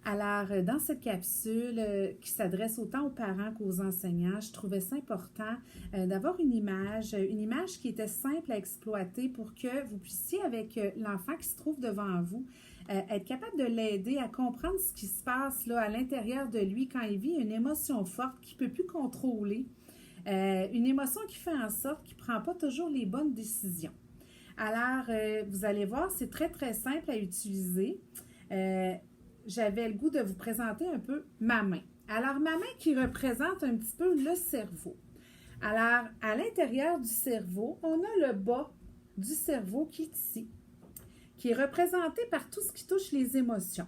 Alors, dans cette capsule qui s'adresse autant aux parents qu'aux enseignants, je trouvais ça important d'avoir une image qui était simple à exploiter pour que vous puissiez, avec l'enfant qui se trouve devant vous, être capable de l'aider à comprendre ce qui se passe là, à l'intérieur de lui quand il vit une émotion forte qu'il ne peut plus contrôler, une émotion qui fait en sorte qu'il ne prend pas toujours les bonnes décisions. Alors, vous allez voir, c'est très, très simple à utiliser. J'avais le goût de vous présenter un peu ma main. Alors, ma main qui représente un petit peu le cerveau. Alors, à l'intérieur du cerveau, on a le bas du cerveau qui est ici, qui est représenté par tout ce qui touche les émotions.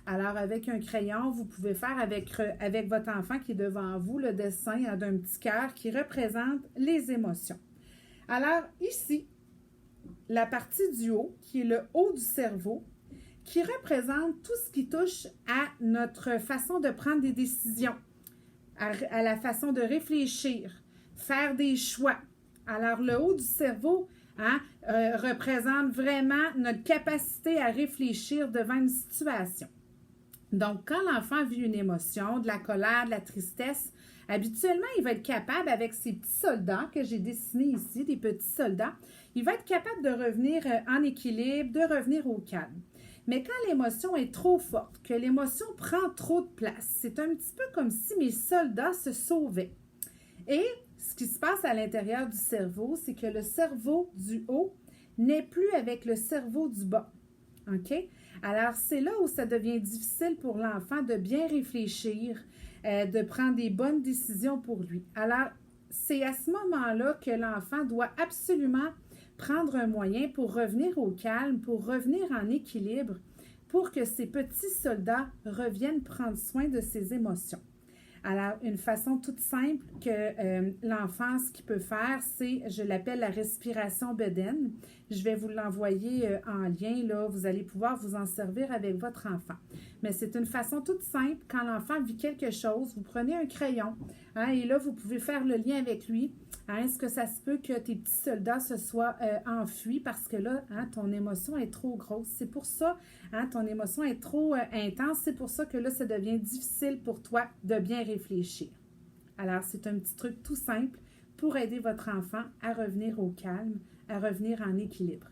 Alors, avec un crayon, vous pouvez faire avec votre enfant qui est devant vous le dessin d'un petit cœur qui représente les émotions. Alors, ici, la partie du haut, qui est le haut du cerveau, qui représente tout ce qui touche à notre façon de prendre des décisions, à la façon de réfléchir, faire des choix. Alors, le haut du cerveau représente vraiment notre capacité à réfléchir devant une situation. Donc, quand l'enfant vit une émotion, de la colère, de la tristesse, habituellement, il va être capable, avec ces petits soldats que j'ai dessinés ici, des petits soldats, il va être capable de revenir en équilibre, de revenir au calme. Mais quand l'émotion est trop forte, que l'émotion prend trop de place, c'est un petit peu comme si mes soldats se sauvaient. Et ce qui se passe à l'intérieur du cerveau, c'est que le cerveau du haut n'est plus avec le cerveau du bas. OK? Alors, c'est là où ça devient difficile pour l'enfant de bien réfléchir, de prendre des bonnes décisions pour lui. Alors, c'est à ce moment-là que l'enfant doit absolument prendre un moyen pour revenir au calme, pour revenir en équilibre, pour que ces petits soldats reviennent prendre soin de ses émotions. Alors, une façon toute simple que l'enfant, ce qu'il peut faire, c'est, je l'appelle la respiration bedaine. Je vais vous l'envoyer en lien, là, vous allez pouvoir vous en servir avec votre enfant. Mais c'est une façon toute simple, quand l'enfant vit quelque chose, vous prenez un crayon, et là, vous pouvez faire le lien avec lui. Est-ce que ça se peut que tes petits soldats se soient enfuis parce que là, ton émotion est trop grosse. C'est pour ça, ton émotion est trop intense. C'est pour ça que là, ça devient difficile pour toi de bien réfléchir. Alors, c'est un petit truc tout simple pour aider votre enfant à revenir au calme, à revenir en équilibre.